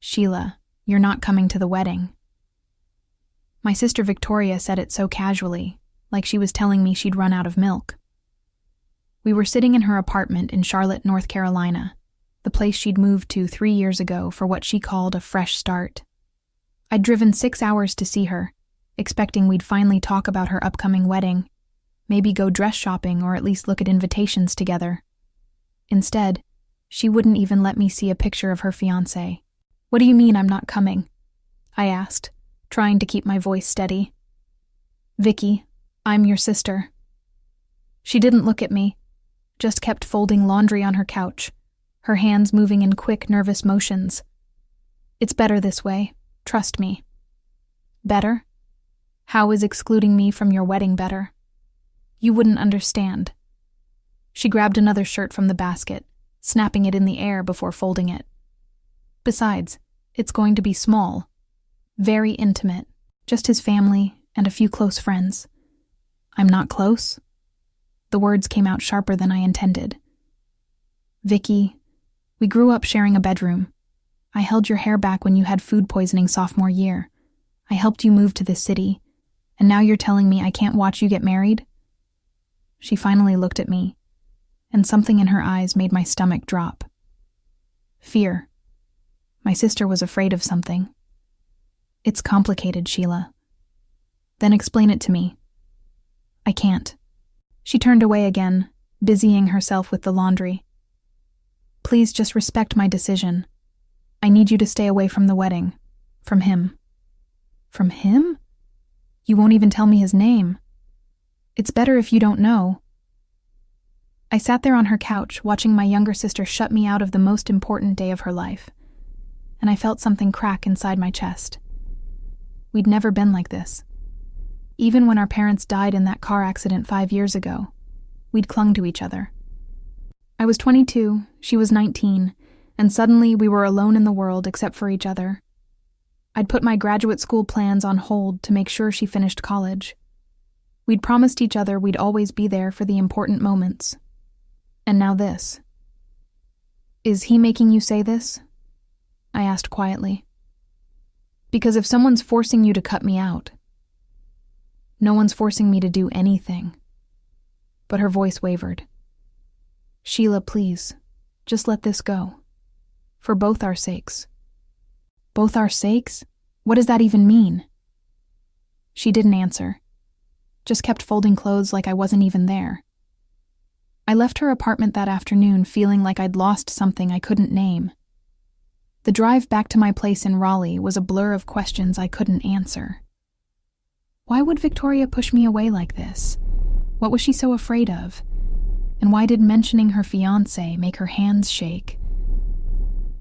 "Sheila, you're not coming to the wedding." My sister Victoria said it so casually, like she was telling me she'd run out of milk. We were sitting in her apartment in Charlotte, North Carolina, the place she'd moved to 3 years ago for what she called a fresh start. I'd driven 6 hours to see her, expecting we'd finally talk about her upcoming wedding, maybe go dress shopping or at least look at invitations together. Instead, she wouldn't even let me see a picture of her fiancé. "What do you mean I'm not coming?" I asked, trying to keep my voice steady. "Vicky, I'm your sister." She didn't look at me, just kept folding laundry on her couch, her hands moving in quick, nervous motions. "It's better this way, trust me." "Better? How is excluding me from your wedding better?" "You wouldn't understand." She grabbed another shirt from the basket, snapping it in the air before folding it. "Besides, it's going to be small. Very intimate. Just his family and a few close friends." "I'm not close?" The words came out sharper than I intended. "Vicky, we grew up sharing a bedroom. I held your hair back when you had food poisoning sophomore year. I helped you move to this city, and now you're telling me I can't watch you get married?" She finally looked at me, and something in her eyes made my stomach drop. Fear. My sister was afraid of something. "It's complicated, Sheila." "Then explain it to me." "I can't." She turned away again, busying herself with the laundry. "Please just respect my decision. I need you to stay away from the wedding. From him." "From him? You won't even tell me his name." "It's better if you don't know." I sat there on her couch, watching my younger sister shut me out of the most important day of her life, and I felt something crack inside my chest. We'd never been like this. Even when our parents died in that car accident 5 years ago, we'd clung to each other. I was 22, she was 19, and suddenly we were alone in the world except for each other. I'd put my graduate school plans on hold to make sure she finished college. We'd promised each other we'd always be there for the important moments. And now this. "Is he making you say this?" I asked quietly. "Because if someone's forcing you to cut me out..." "No one's forcing me to do anything." But her voice wavered. "Sheila, please, just let this go. For both our sakes." "Both our sakes? What does that even mean?" She didn't answer, just kept folding clothes like I wasn't even there. I left her apartment that afternoon feeling like I'd lost something I couldn't name. The drive back to my place in Raleigh was a blur of questions I couldn't answer. Why would Victoria push me away like this? What was she so afraid of? And why did mentioning her fiancé make her hands shake?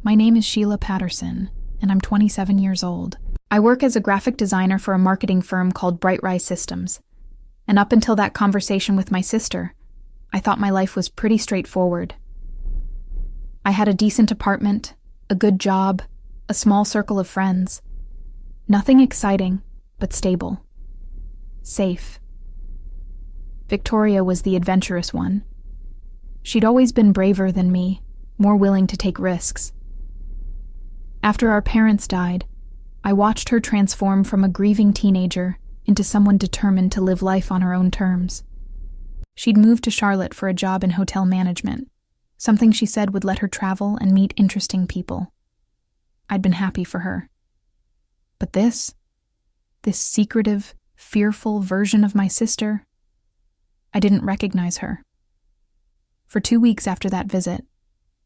My name is Sheila Patterson, and I'm 27 years old. I work as a graphic designer for a marketing firm called Bright Rise Systems. And up until that conversation with my sister, I thought my life was pretty straightforward. I had a decent apartment, a good job, a small circle of friends. Nothing exciting, but stable. Safe. Victoria was the adventurous one. She'd always been braver than me, more willing to take risks. After our parents died, I watched her transform from a grieving teenager into someone determined to live life on her own terms. She'd moved to Charlotte for a job in hotel management, something she said would let her travel and meet interesting people. I'd been happy for her. But this secretive, fearful version of my sister, I didn't recognize her. For 2 weeks after that visit,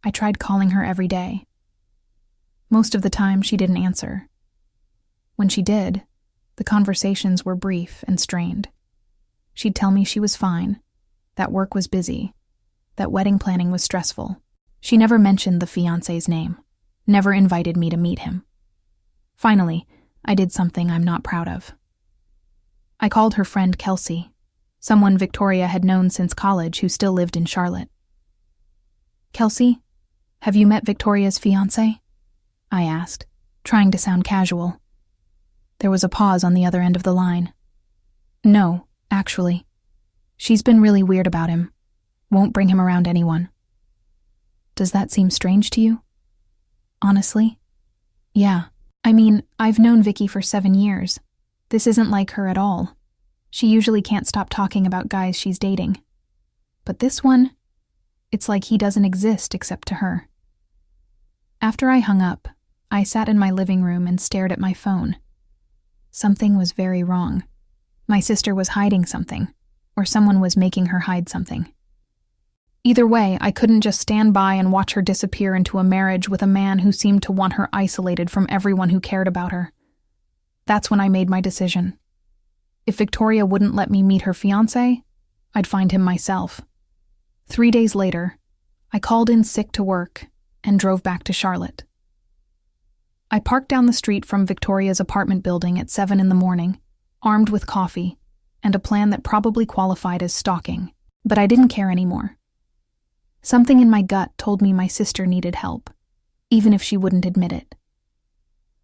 I tried calling her every day. Most of the time, she didn't answer. When she did, the conversations were brief and strained. She'd tell me she was fine, that work was busy, that wedding planning was stressful. She never mentioned the fiancé's name, never invited me to meet him. Finally, I did something I'm not proud of. I called her friend Kelsey, someone Victoria had known since college who still lived in Charlotte. "Kelsey, have you met Victoria's fiancé?" I asked, trying to sound casual. There was a pause on the other end of the line. "No, actually. She's been really weird about him. Won't bring him around anyone." "Does that seem strange to you?" "Honestly, Yeah. I mean, I've known Vicky for 7 years. This isn't like her at all. She usually can't stop talking about guys she's dating. But this one, it's like he doesn't exist except to her. After I hung up, I sat in my living room and stared at my phone. Something was very wrong. My sister was hiding something, or someone was making her hide something. Either way, I couldn't just stand by and watch her disappear into a marriage with a man who seemed to want her isolated from everyone who cared about her. That's when I made my decision. If Victoria wouldn't let me meet her fiancé, I'd find him myself. 3 days later, I called in sick to work and drove back to Charlotte. I parked down the street from Victoria's apartment building at 7 in the morning, armed with coffee and a plan that probably qualified as stalking, but I didn't care anymore. Something in my gut told me my sister needed help, even if she wouldn't admit it.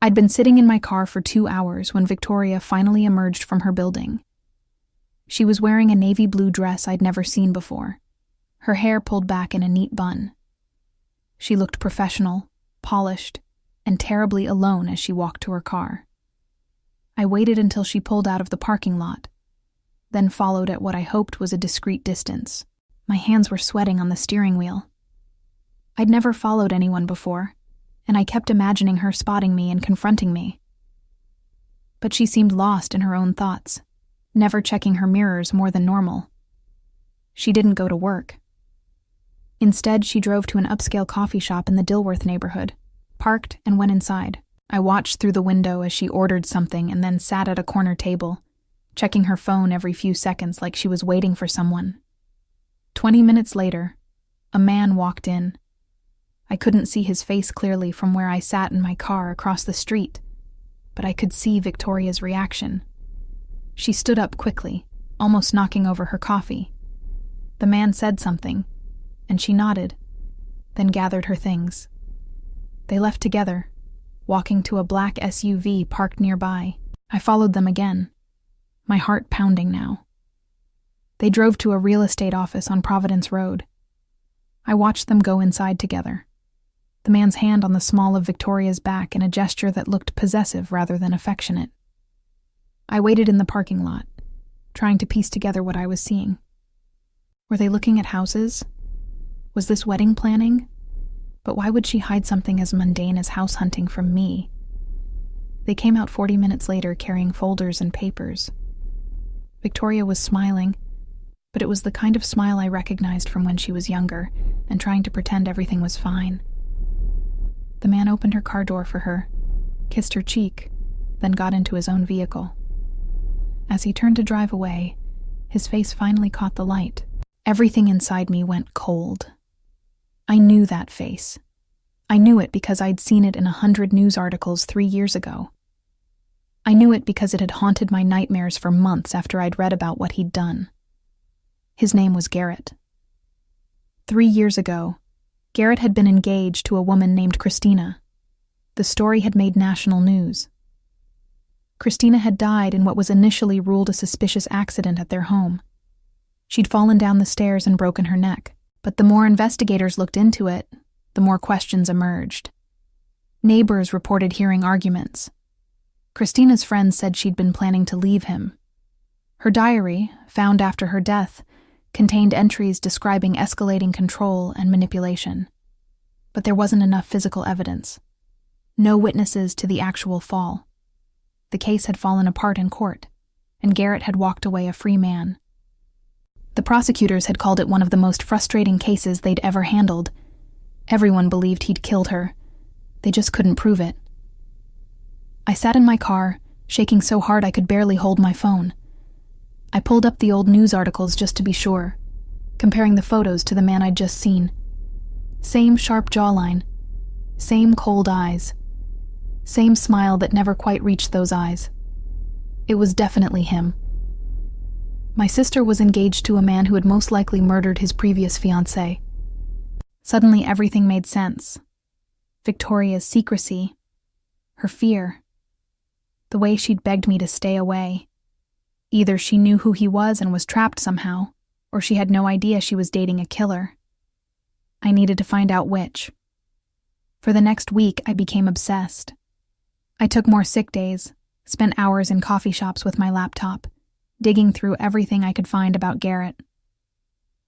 I'd been sitting in my car for 2 hours when Victoria finally emerged from her building. She was wearing a navy blue dress I'd never seen before, her hair pulled back in a neat bun. She looked professional, polished, and terribly alone as she walked to her car. I waited until she pulled out of the parking lot, then followed at what I hoped was a discreet distance. My hands were sweating on the steering wheel. I'd never followed anyone before, and I kept imagining her spotting me and confronting me. But she seemed lost in her own thoughts, never checking her mirrors more than normal. She didn't go to work. Instead, she drove to an upscale coffee shop in the Dilworth neighborhood, parked, and went inside. I watched through the window as she ordered something and then sat at a corner table, checking her phone every few seconds like she was waiting for someone. 20 minutes later, a man walked in. I couldn't see his face clearly from where I sat in my car across the street, but I could see Victoria's reaction. She stood up quickly, almost knocking over her coffee. The man said something, and she nodded, then gathered her things. They left together, walking to a black SUV parked nearby. I followed them again, my heart pounding now. They drove to a real estate office on Providence Road. I watched them go inside together, the man's hand on the small of Victoria's back in a gesture that looked possessive rather than affectionate. I waited in the parking lot, trying to piece together what I was seeing. Were they looking at houses? Was this wedding planning? But why would she hide something as mundane as house hunting from me? They came out 40 minutes later carrying folders and papers. Victoria was smiling, but it was the kind of smile I recognized from when she was younger and trying to pretend everything was fine. The man opened her car door for her, kissed her cheek, then got into his own vehicle. As he turned to drive away, his face finally caught the light. Everything inside me went cold. I knew that face. I knew it because I'd seen it in 100 news articles 3 years ago. I knew it because it had haunted my nightmares for months after I'd read about what he'd done. His name was Garrett. 3 years ago, Garrett had been engaged to a woman named Christina. The story had made national news. Christina had died in what was initially ruled a suspicious accident at their home. She'd fallen down the stairs and broken her neck, but the more investigators looked into it, the more questions emerged. Neighbors reported hearing arguments. Christina's friends said she'd been planning to leave him. Her diary, found after her death, contained entries describing escalating control and manipulation. But there wasn't enough physical evidence. No witnesses to the actual fall. The case had fallen apart in court, and Garrett had walked away a free man. The prosecutors had called it one of the most frustrating cases they'd ever handled. Everyone believed he'd killed her. They just couldn't prove it. I sat in my car, shaking so hard I could barely hold my phone. I pulled up the old news articles just to be sure, comparing the photos to the man I'd just seen. Same sharp jawline, same cold eyes, same smile that never quite reached those eyes. It was definitely him. My sister was engaged to a man who had most likely murdered his previous fiancé. Suddenly everything made sense. Victoria's secrecy, her fear, the way she'd begged me to stay away. Either she knew who he was and was trapped somehow, or she had no idea she was dating a killer. I needed to find out which. For the next week, I became obsessed. I took more sick days, spent hours in coffee shops with my laptop, digging through everything I could find about Garrett.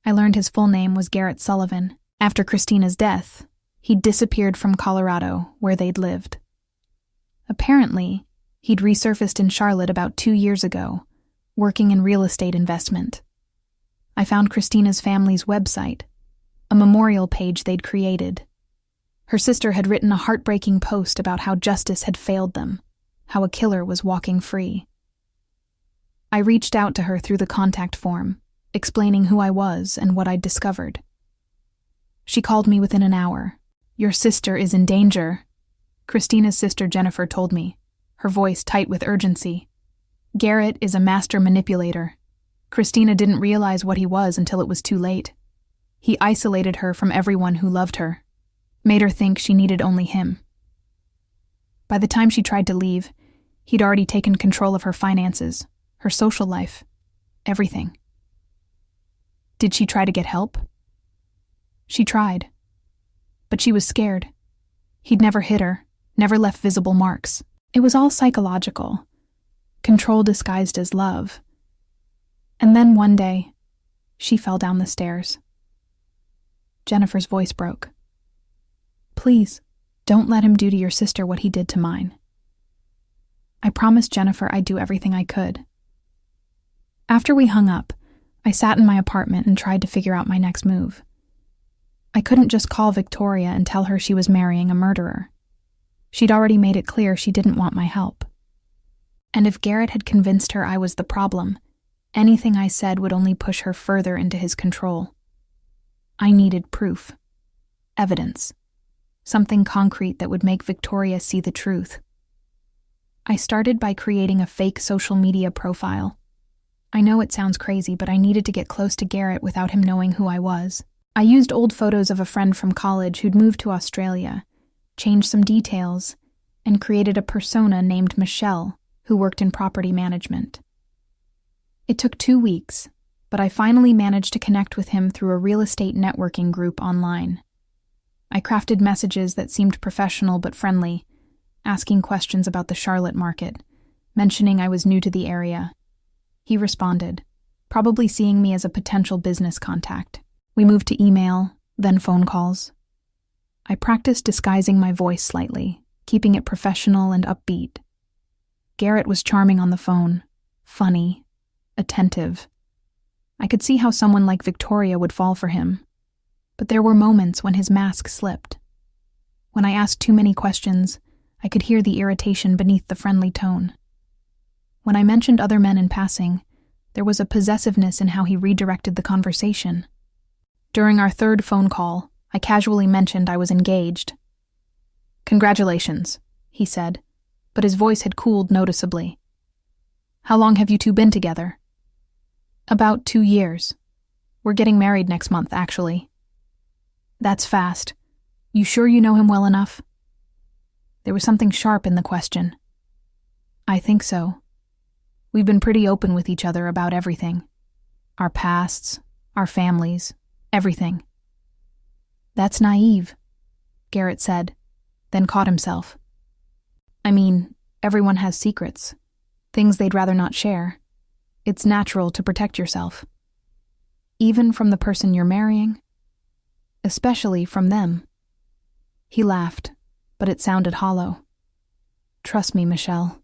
I learned his full name was Garrett Sullivan. After Christina's death, he'd disappeared from Colorado, where they'd lived. Apparently, he'd resurfaced in Charlotte about 2 years ago, working in real estate investment. I found Christina's family's website, a memorial page they'd created. Her sister had written a heartbreaking post about how justice had failed them, how a killer was walking free. I reached out to her through the contact form, explaining who I was and what I'd discovered. She called me within an hour. "Your sister is in danger," Christina's sister Jennifer told me, her voice tight with urgency. "Garrett is a master manipulator. Christina didn't realize what he was until it was too late. He isolated her from everyone who loved her, made her think she needed only him. By the time she tried to leave, he'd already taken control of her finances, her social life, everything." "Did she try to get help?" "She tried. But she was scared. He'd never hit her, never left visible marks. It was all psychological. Control disguised as love. And then one day, she fell down the stairs." Jennifer's voice broke. "Please, don't let him do to your sister what he did to mine." I promised Jennifer I'd do everything I could. After we hung up, I sat in my apartment and tried to figure out my next move. I couldn't just call Victoria and tell her she was marrying a murderer. She'd already made it clear she didn't want my help. And if Garrett had convinced her I was the problem, anything I said would only push her further into his control. I needed proof. Evidence. Something concrete that would make Victoria see the truth. I started by creating a fake social media profile. I know it sounds crazy, but I needed to get close to Garrett without him knowing who I was. I used old photos of a friend from college who'd moved to Australia, changed some details, and created a persona named Michelle, who worked in property management. It took 2 weeks, but I finally managed to connect with him through a real estate networking group online. I crafted messages that seemed professional but friendly, asking questions about the Charlotte market, mentioning I was new to the area. He responded, probably seeing me as a potential business contact. We moved to email, then phone calls. I practiced disguising my voice slightly, keeping it professional and upbeat. Garrett was charming on the phone, funny, attentive. I could see how someone like Victoria would fall for him, but there were moments when his mask slipped. When I asked too many questions, I could hear the irritation beneath the friendly tone. When I mentioned other men in passing, there was a possessiveness in how he redirected the conversation. During our third phone call, I casually mentioned I was engaged. "Congratulations," he said, but his voice had cooled noticeably. "How long have you two been together?" "About 2 years. We're getting married next month, actually." "That's fast. You sure you know him well enough?" There was something sharp in the question. "I think so. We've been pretty open with each other about everything. Our pasts, our families, everything." "That's naive," Garrett said, then caught himself. "I mean, everyone has secrets, things they'd rather not share. It's natural to protect yourself. Even from the person you're marrying, especially from them." He laughed, but it sounded hollow. "Trust me, Michelle.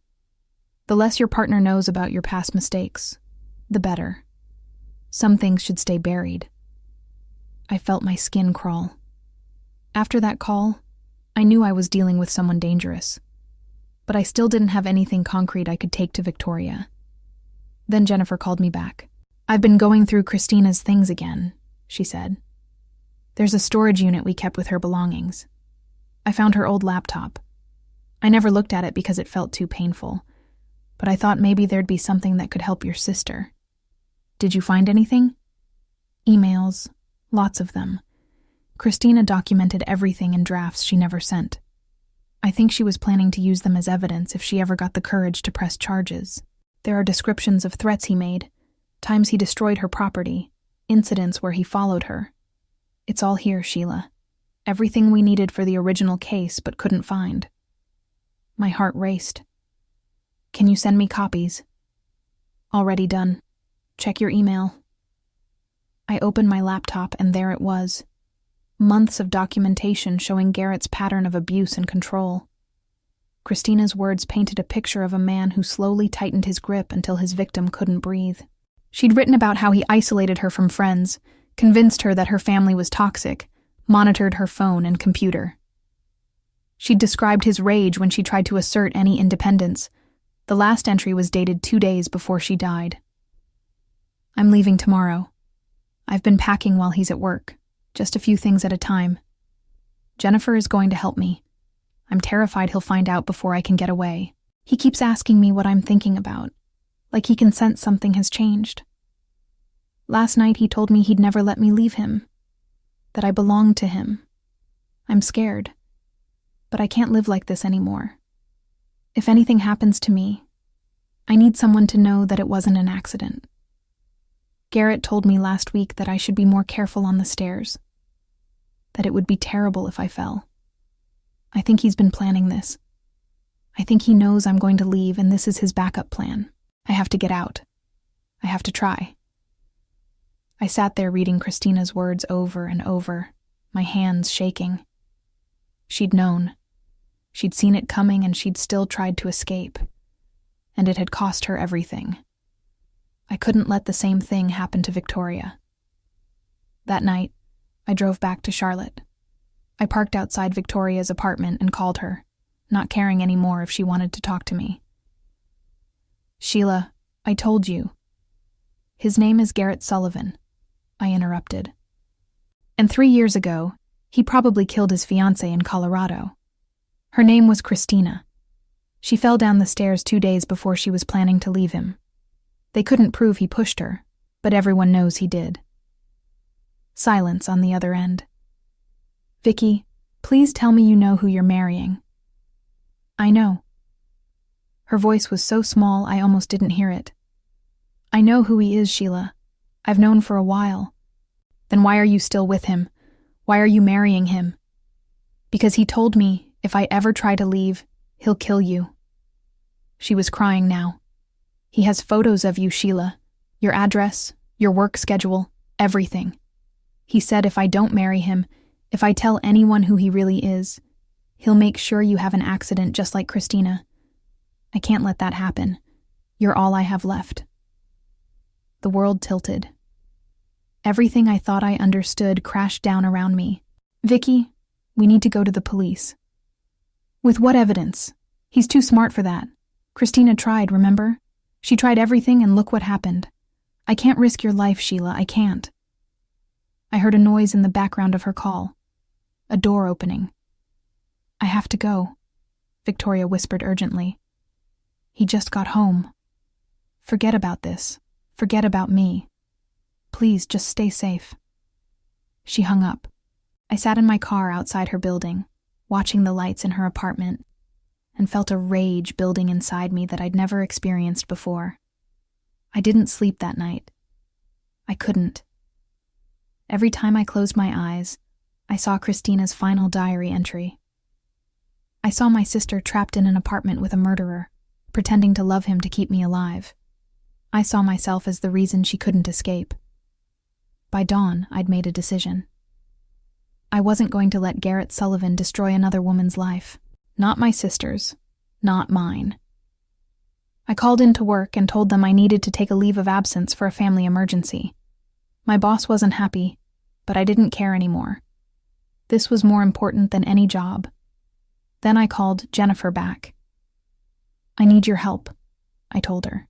The less your partner knows about your past mistakes, the better. Some things should stay buried." I felt my skin crawl. After that call, I knew I was dealing with someone dangerous, but I still didn't have anything concrete I could take to Victoria. Then Jennifer called me back. "I've been going through Christina's things again," she said. "There's a storage unit we kept with her belongings. I found her old laptop. I never looked at it because it felt too painful, but I thought maybe there'd be something that could help your sister. Did you find anything?" "Emails, lots of them. Christina documented everything in drafts she never sent. I think she was planning to use them as evidence if she ever got the courage to press charges. There are descriptions of threats he made, times he destroyed her property, incidents where he followed her. It's all here, Sheila. Everything we needed for the original case but couldn't find." My heart raced. Can you send me copies? Already done. Check your email. I opened my laptop and there it was. Months of documentation showing Garrett's pattern of abuse and control. Christina's words painted a picture of a man who slowly tightened his grip until his victim couldn't breathe. She'd written about how he isolated her from friends, convinced her that her family was toxic, monitored her phone and computer. She'd described his rage when she tried to assert any independence. The last entry was dated 2 days before she died. I'm leaving tomorrow. I've been packing while he's at work, just a few things at a time. Jennifer is going to help me. I'm terrified he'll find out before I can get away. He keeps asking me what I'm thinking about, like he can sense something has changed. Last night he told me he'd never let me leave him, that I belonged to him. I'm scared, but I can't live like this anymore. If anything happens to me, I need someone to know that it wasn't an accident. Garrett told me last week that I should be more careful on the stairs, that it would be terrible if I fell. I think he's been planning this. I think he knows I'm going to leave and this is his backup plan. I have to get out. I have to try. I sat there reading Christina's words over and over, my hands shaking. She'd known. She'd seen it coming and she'd still tried to escape. And it had cost her everything. I couldn't let the same thing happen to Victoria. That night, I drove back to Charlotte. I parked outside Victoria's apartment and called her, not caring anymore if she wanted to talk to me. Sheila, I told you. His name is Garrett Sullivan, I interrupted. And 3 years ago, he probably killed his fiancé in Colorado. Her name was Christina. She fell down the stairs 2 days before she was planning to leave him. They couldn't prove he pushed her, but everyone knows he did. Silence on the other end. Vicky, please tell me you know who you're marrying. I know. Her voice was so small I almost didn't hear it. I know who he is, Sheila. I've known for a while. Then why are you still with him? Why are you marrying him? Because he told me if I ever try to leave, he'll kill you. She was crying now. He has photos of you, Sheila. Your address, your work schedule, everything. He said if I don't marry him, if I tell anyone who he really is, he'll make sure you have an accident just like Christina. I can't let that happen. You're all I have left. The world tilted. Everything I thought I understood crashed down around me. Vicky, we need to go to the police. With what evidence? He's too smart for that. Christina tried, remember? She tried everything and look what happened. I can't risk your life, Sheila, I can't. I heard a noise in the background of her call. A door opening. I have to go, Victoria whispered urgently. He just got home. Forget about this. Forget about me. Please, just stay safe. She hung up. I sat in my car outside her building, watching the lights in her apartment, and felt a rage building inside me that I'd never experienced before. I didn't sleep that night. I couldn't. Every time I closed my eyes, I saw Christina's final diary entry. I saw my sister trapped in an apartment with a murderer, pretending to love him to keep me alive. I saw myself as the reason she couldn't escape. By dawn, I'd made a decision. I wasn't going to let Garrett Sullivan destroy another woman's life. Not my sister's. Not mine. I called into work and told them I needed to take a leave of absence for a family emergency. My boss wasn't happy, but I didn't care anymore. This was more important than any job. Then I called Jennifer back. I need your help, I told her.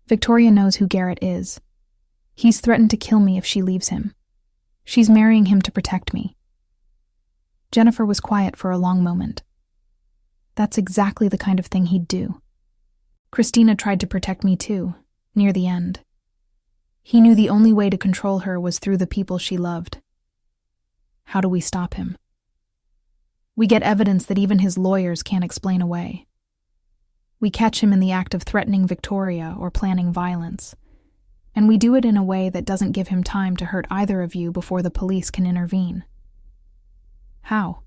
Victoria knows who Garrett is. He's threatened to kill me if she leaves him. She's marrying him to protect me. Jennifer was quiet for a long moment. That's exactly the kind of thing he'd do. Christina tried to protect me too, near the end. He knew the only way to control her was through the people she loved. How do we stop him? We get evidence that even his lawyers can't explain away. We catch him in the act of threatening Victoria or planning violence. And we do it in a way that doesn't give him time to hurt either of you before the police can intervene. How?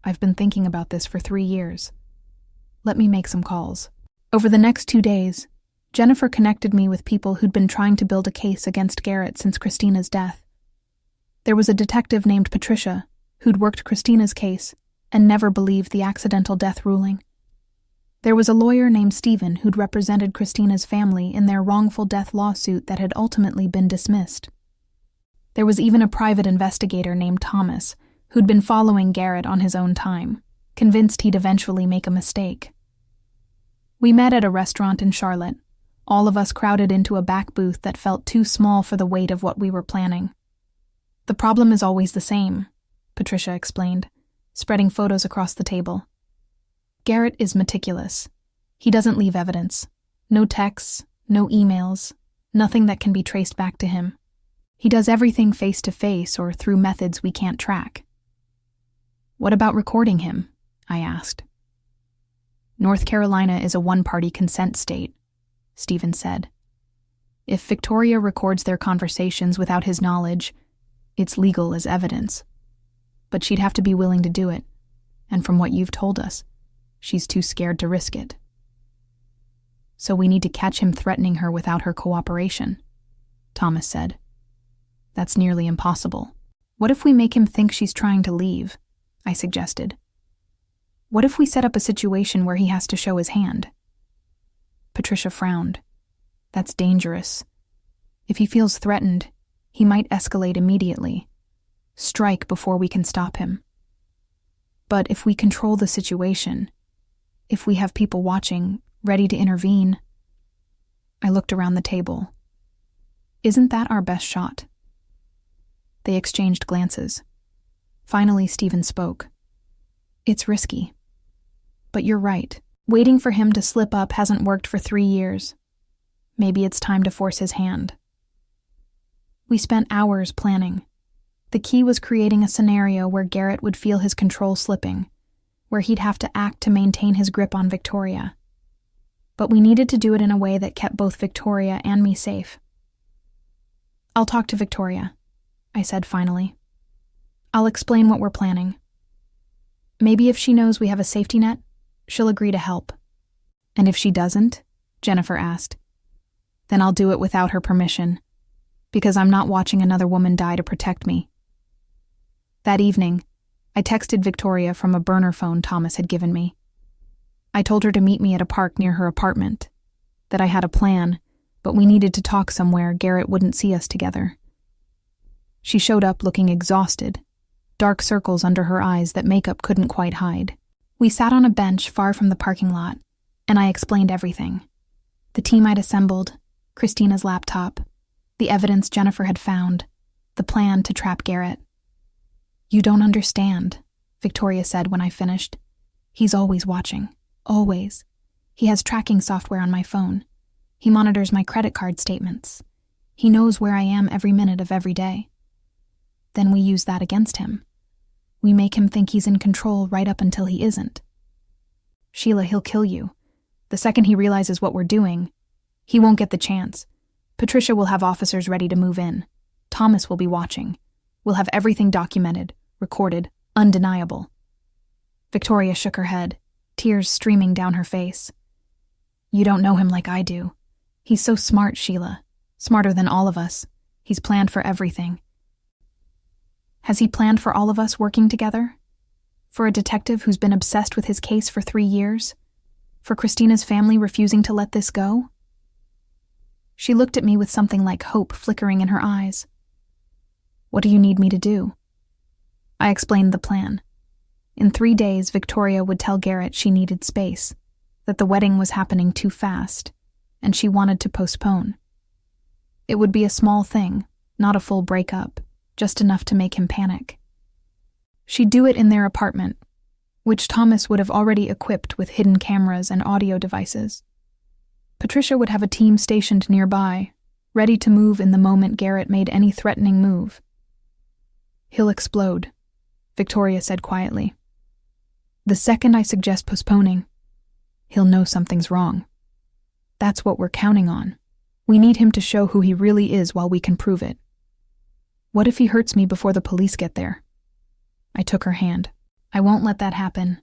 I've been thinking about this for 3 years. Let me make some calls." Over the next 2 days, Jennifer connected me with people who'd been trying to build a case against Garrett since Christina's death. There was a detective named Patricia who'd worked Christina's case and never believed the accidental death ruling. There was a lawyer named Stephen who'd represented Christina's family in their wrongful death lawsuit that had ultimately been dismissed. There was even a private investigator named Thomas who'd been following Garrett on his own time, convinced he'd eventually make a mistake. We met at a restaurant in Charlotte, all of us crowded into a back booth that felt too small for the weight of what we were planning. "The problem is always the same," Patricia explained, spreading photos across the table. "Garrett is meticulous. He doesn't leave evidence. No texts, no emails, nothing that can be traced back to him. He does everything face-to-face or through methods we can't track." "What about recording him?" I asked. "North Carolina is a one-party consent state," Stephen said. "If Victoria records their conversations without his knowledge, it's legal as evidence. But she'd have to be willing to do it, and from what you've told us, she's too scared to risk it. So we need to catch him threatening her without her cooperation," Thomas said. "That's nearly impossible. What if we make him think she's trying to leave?" I suggested. "What if we set up a situation where he has to show his hand?" Patricia frowned. "That's dangerous. If he feels threatened, he might escalate immediately, strike before we can stop him. But if we control the situation, if we have people watching, ready to intervene..." I looked around the table. "Isn't that our best shot?" They exchanged glances. Finally, Stephen spoke. "It's risky. But you're right. Waiting for him to slip up hasn't worked for 3 years. Maybe it's time to force his hand." We spent hours planning. The key was creating a scenario where Garrett would feel his control slipping, where he'd have to act to maintain his grip on Victoria. But we needed to do it in a way that kept both Victoria and me safe. "I'll talk to Victoria," I said finally. "I'll explain what we're planning. Maybe if she knows we have a safety net, she'll agree to help." "And if she doesn't?" Jennifer asked. "Then I'll do it without her permission, because I'm not watching another woman die to protect me." That evening, I texted Victoria from a burner phone Thomas had given me. I told her to meet me at a park near her apartment, that I had a plan, but we needed to talk somewhere Garrett wouldn't see us together. She showed up looking exhausted, dark circles under her eyes that makeup couldn't quite hide. We sat on a bench far from the parking lot, and I explained everything. The team I'd assembled, Christina's laptop, the evidence Jennifer had found, the plan to trap Garrett. "You don't understand," Victoria said when I finished. "He's always watching. Always. He has tracking software on my phone. He monitors my credit card statements. He knows where I am every minute of every day. Then we use that against him. We make him think he's in control right up until he isn't. Sheila, he'll kill you. The second he realizes what we're doing, he won't get the chance. Patricia will have officers ready to move in. Thomas will be watching. We'll have everything documented, recorded, undeniable." Victoria shook her head, tears streaming down her face. "You don't know him like I do. He's so smart, Sheila. Smarter than all of us. He's planned for everything." "Has he planned for all of us working together? For a detective who's been obsessed with his case for 3 years? For Christina's family refusing to let this go?" She looked at me with something like hope flickering in her eyes. "What do you need me to do?" I explained the plan. In 3 days, Victoria would tell Garrett she needed space, that the wedding was happening too fast, and she wanted to postpone. It would be a small thing, not a full breakup, just enough to make him panic. She'd do it in their apartment, which Thomas would have already equipped with hidden cameras and audio devices. Patricia would have a team stationed nearby, ready to move in the moment Garrett made any threatening move. "He'll explode," Victoria said quietly. "The second I suggest postponing, he'll know something's wrong. That's what we're counting on. We need him to show who he really is while we can prove it. What if he hurts me before the police get there?" I took her hand. I won't let that happen.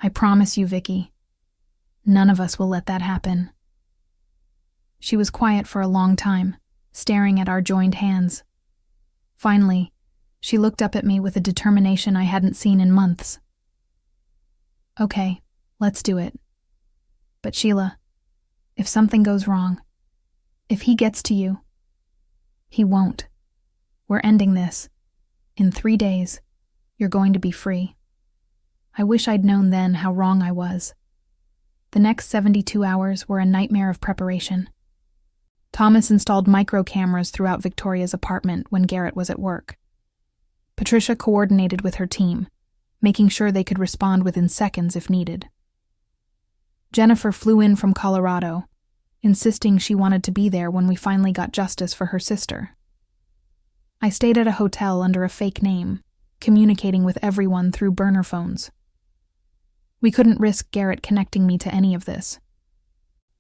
I promise you, Vicky. None of us will let that happen. She was quiet for a long time, staring at our joined hands. Finally, she looked up at me with a determination I hadn't seen in months. Okay, let's do it. But Sheila, if something goes wrong, if he gets to you, he won't. We're ending this. In 3 days, you're going to be free. I wish I'd known then how wrong I was. The next 72 hours were a nightmare of preparation. Thomas installed micro cameras throughout Victoria's apartment when Garrett was at work. Patricia coordinated with her team, making sure they could respond within seconds if needed. Jennifer flew in from Colorado, insisting she wanted to be there when we finally got justice for her sister. I stayed at a hotel under a fake name, communicating with everyone through burner phones. We couldn't risk Garrett connecting me to any of this.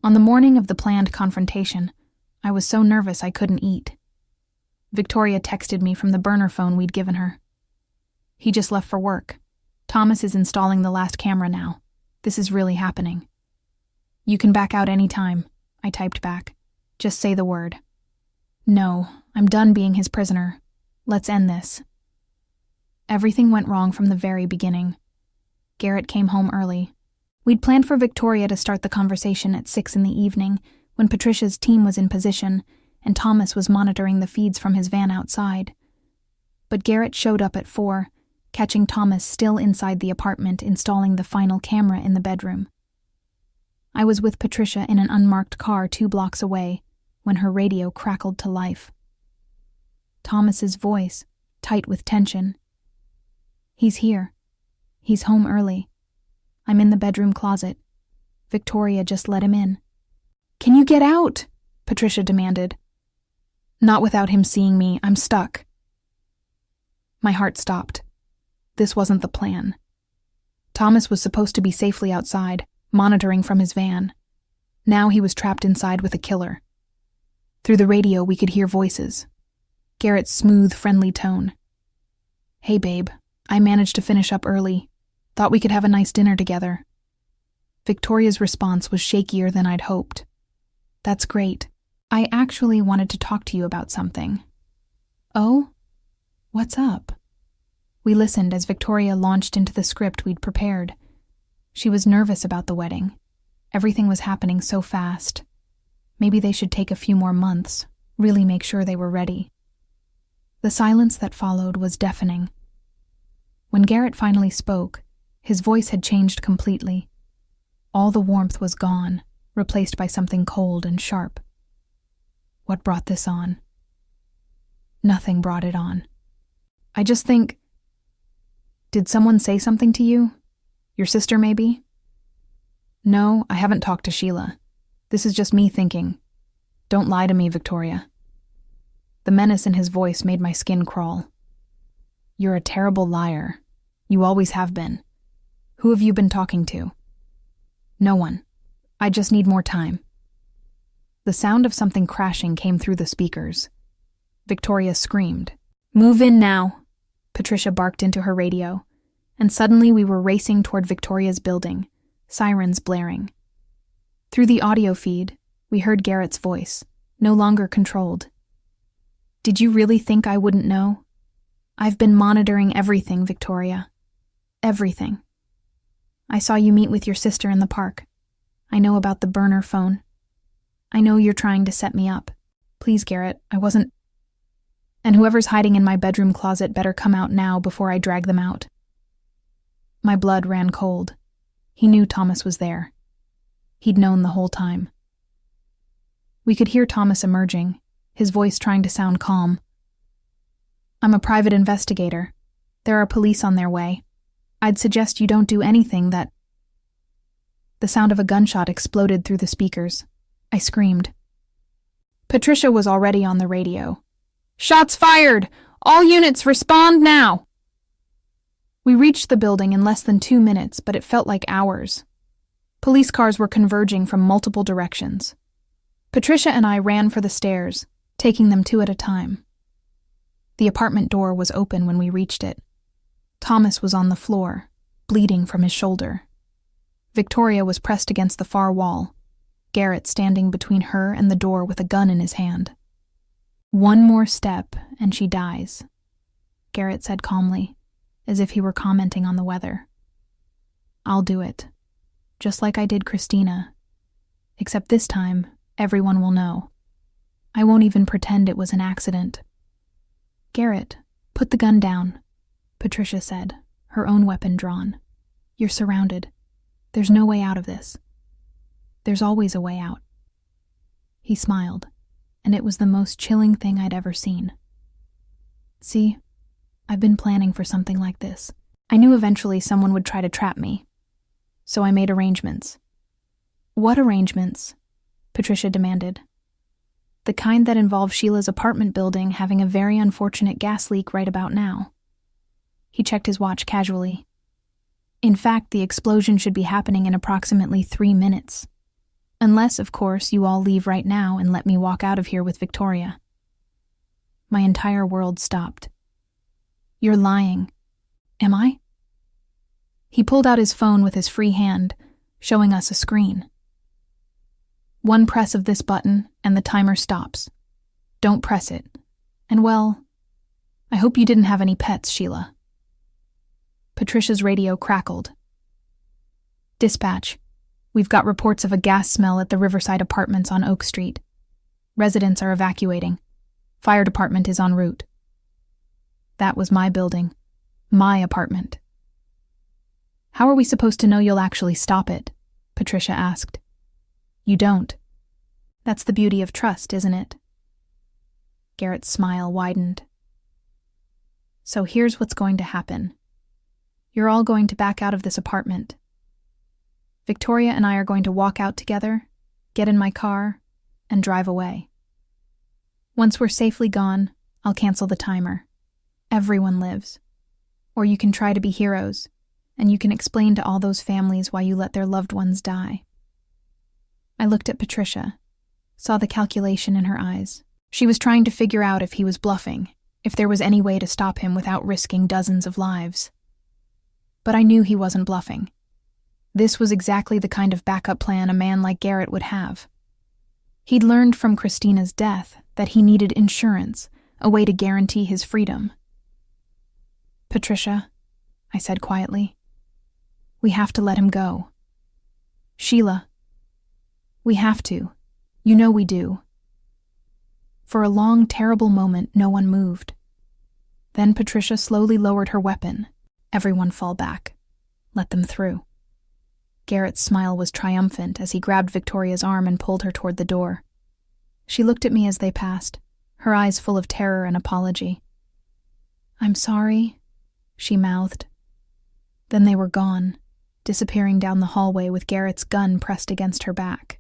On the morning of the planned confrontation, I was so nervous I couldn't eat. Victoria texted me from the burner phone we'd given her. He just left for work. Thomas is installing the last camera now. This is really happening. You can back out any time, I typed back. Just say the word. No, I'm done being his prisoner. Let's end this. Everything went wrong from the very beginning. Garrett came home early. We'd planned for Victoria to start the conversation at 6 p.m. when Patricia's team was in position and Thomas was monitoring the feeds from his van outside. But Garrett showed up at 4, catching Thomas still inside the apartment installing the final camera in the bedroom. I was with Patricia in an unmarked car 2 blocks away when her radio crackled to life. Thomas's voice, tight with tension. He's here. He's home early. I'm in the bedroom closet. Victoria just let him in. Can you get out? Patricia demanded. Not without him seeing me. I'm stuck. My heart stopped. This wasn't the plan. Thomas was supposed to be safely outside, monitoring from his van. Now he was trapped inside with a killer. Through the radio, we could hear voices. Garrett's smooth, friendly tone. Hey, babe. I managed to finish up early. Thought we could have a nice dinner together. Victoria's response was shakier than I'd hoped. That's great. I actually wanted to talk to you about something. Oh? What's up? We listened as Victoria launched into the script we'd prepared. She was nervous about the wedding. Everything was happening so fast. Maybe they should take a few more months, really make sure they were ready. The silence that followed was deafening. When Garrett finally spoke, his voice had changed completely. All the warmth was gone, replaced by something cold and sharp. What brought this on? Nothing brought it on. I just think... Did someone say something to you? Your sister, maybe? No, I haven't talked to Sheila. This is just me thinking. Don't lie to me, Victoria. The menace in his voice made my skin crawl. You're a terrible liar. You always have been. Who have you been talking to? No one. I just need more time. The sound of something crashing came through the speakers. Victoria screamed. Move in now, Patricia barked into her radio, and suddenly we were racing toward Victoria's building, sirens blaring. Through the audio feed, we heard Garrett's voice, no longer controlled. Did you really think I wouldn't know? I've been monitoring everything, Victoria. Everything. I saw you meet with your sister in the park. I know about the burner phone. I know you're trying to set me up. Please, Garrett, I wasn't... And whoever's hiding in my bedroom closet better come out now before I drag them out. My blood ran cold. He knew Thomas was there. He'd known the whole time. We could hear Thomas emerging, his voice trying to sound calm. I'm a private investigator. There are police on their way. I'd suggest you don't do anything that... The sound of a gunshot exploded through the speakers. I screamed. Patricia was already on the radio. Shots fired! All units respond now! We reached the building in less than 2 minutes, but it felt like hours. Police cars were converging from multiple directions. Patricia and I ran for the stairs, taking them 2 at a time. The apartment door was open when we reached it. Thomas was on the floor, bleeding from his shoulder. Victoria was pressed against the far wall, Garrett standing between her and the door with a gun in his hand. "One more step, and she dies," Garrett said calmly, as if he were commenting on the weather. "I'll do it, just like I did Christina, except this time, everyone will know. I won't even pretend it was an accident." "Garrett, put the gun down," Patricia said, her own weapon drawn. "You're surrounded. There's no way out of this. There's always a way out." He smiled, and it was the most chilling thing I'd ever seen. "See, I've been planning for something like this. I knew eventually someone would try to trap me, so I made arrangements." "What arrangements?" Patricia demanded. "The kind that involve Sheila's apartment building having a very unfortunate gas leak right about now." He checked his watch casually. "In fact, the explosion should be happening in approximately 3 minutes. Unless, of course, you all leave right now and let me walk out of here with Victoria." My entire world stopped. "You're lying." "Am I?" He pulled out his phone with his free hand, showing us a screen. "One press of this button, and the timer stops. Don't press it. And well, I hope you didn't have any pets, Sheila." Patricia's radio crackled. "Dispatch. We've got reports of a gas smell at the Riverside Apartments on Oak Street. Residents are evacuating. Fire department is en route." That was my building. My apartment. "How are we supposed to know you'll actually stop it?" Patricia asked. "You don't. That's the beauty of trust, isn't it?" Garrett's smile widened. "So here's what's going to happen. You're all going to back out of this apartment. Victoria and I are going to walk out together, get in my car, and drive away. Once we're safely gone, I'll cancel the timer. Everyone lives. Or you can try to be heroes, and you can explain to all those families why you let their loved ones die." I looked at Patricia, saw the calculation in her eyes. She was trying to figure out if he was bluffing, if there was any way to stop him without risking dozens of lives. But I knew he wasn't bluffing. This was exactly the kind of backup plan a man like Garrett would have. He'd learned from Christina's death that he needed insurance, a way to guarantee his freedom. "Patricia," I said quietly, "we have to let him go." "Sheila, we have to. You know we do." For a long, terrible moment, no one moved. Then Patricia slowly lowered her weapon. Everyone fall back. Let them through. Garrett's smile was triumphant as he grabbed Victoria's arm and pulled her toward the door. She looked at me as they passed, her eyes full of terror and apology. "I'm sorry," she mouthed. Then they were gone, disappearing down the hallway with Garrett's gun pressed against her back.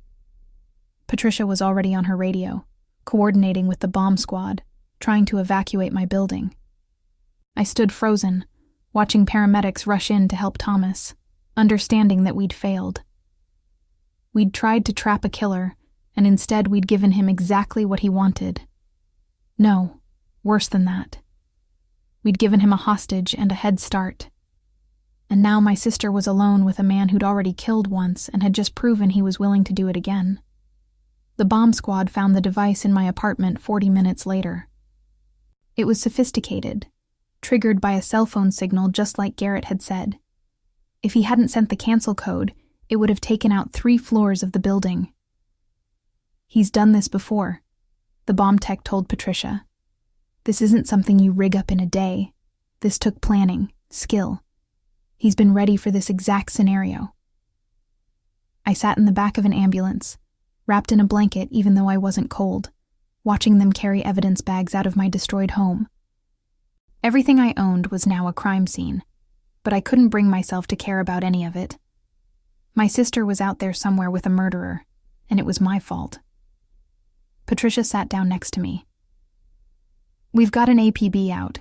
Patricia was already on her radio, coordinating with the bomb squad, trying to evacuate my building. I stood frozen, watching paramedics rush in to help Thomas, understanding that we'd failed. We'd tried to trap a killer, and instead we'd given him exactly what he wanted. No, worse than that. We'd given him a hostage and a head start. And now my sister was alone with a man who'd already killed once and had just proven he was willing to do it again. The bomb squad found the device in my apartment 40 minutes later. It was sophisticated, triggered by a cell phone signal just like Garrett had said. If he hadn't sent the cancel code, it would have taken out 3 floors of the building. "He's done this before," the bomb tech told Patricia. "This isn't something you rig up in a day. This took planning, skill. He's been ready for this exact scenario." I sat in the back of an ambulance, wrapped in a blanket even though I wasn't cold, watching them carry evidence bags out of my destroyed home. Everything I owned was now a crime scene, but I couldn't bring myself to care about any of it. My sister was out there somewhere with a murderer, and it was my fault. Patricia sat down next to me. "We've got an APB out.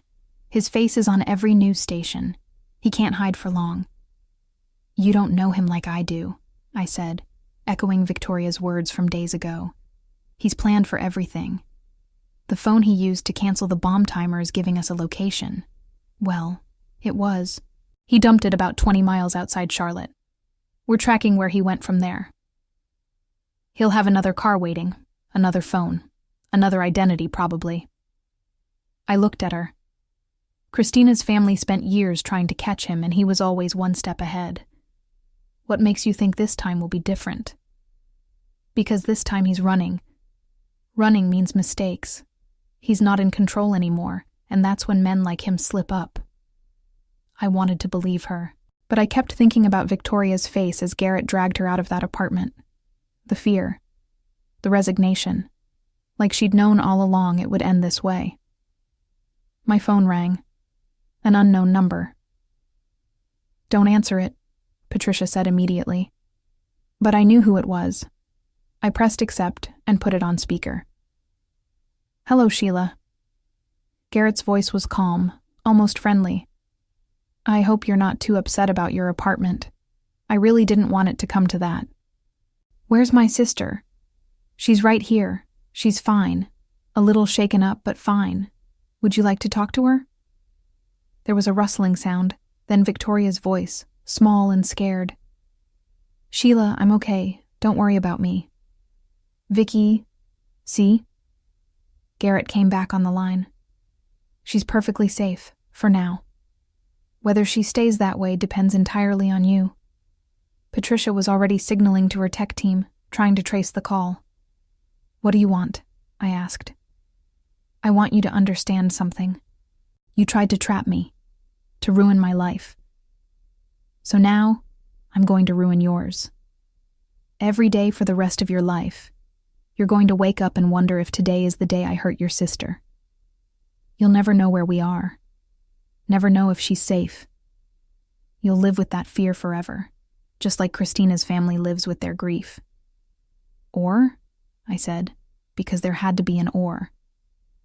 His face is on every news station. He can't hide for long." "You don't know him like I do," I said, echoing Victoria's words from days ago. "He's planned for everything. The phone he used to cancel the bomb timer is giving us a location. Well, it was. He dumped it about 20 miles outside Charlotte. We're tracking where he went from there. He'll have another car waiting, another phone, another identity probably. I looked at her. Christina's family spent years trying to catch him, and he was always one step ahead. What makes you think this time will be different? Because this time he's running. Running means mistakes. He's not in control anymore, and that's when men like him slip up. I wanted to believe her, but I kept thinking about Victoria's face as Garrett dragged her out of that apartment. The fear, the resignation, like she'd known all along it would end this way. My phone rang. An unknown number. "Don't answer it," Patricia said immediately. But I knew who it was. I pressed accept and put it on speaker. "Hello, Sheila." Garrett's voice was calm, almost friendly. "I hope you're not too upset about your apartment. I really didn't want it to come to that." "Where's my sister?" "She's right here. She's fine. A little shaken up, but fine. Would you like to talk to her?" There was a rustling sound, then Victoria's voice, small and scared. "Sheila, I'm okay. Don't worry about me." "Vicky, see?" Garrett came back on the line. "She's perfectly safe, for now. Whether she stays that way depends entirely on you." Patricia was already signaling to her tech team, trying to trace the call. "What do you want?" I asked. "I want you to understand something. You tried to trap me, to ruin my life. So now, I'm going to ruin yours. Every day for the rest of your life, you're going to wake up and wonder if today is the day I hurt your sister. You'll never know where we are. Never know if she's safe. You'll live with that fear forever, just like Christina's family lives with their grief." "Or," I said, because there had to be an or.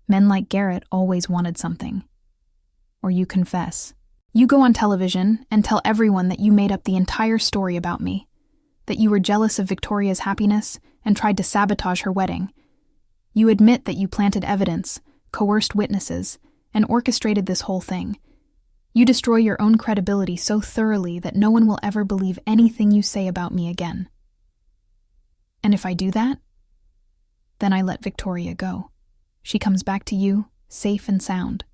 Men like Garrett always wanted something. "Or you confess. You go on television and tell everyone that you made up the entire story about me, that you were jealous of Victoria's happiness and tried to sabotage her wedding. You admit that you planted evidence, coerced witnesses, and orchestrated this whole thing. You destroy your own credibility so thoroughly that no one will ever believe anything you say about me again. And if I do that, then I let Victoria go. She comes back to you, safe and sound.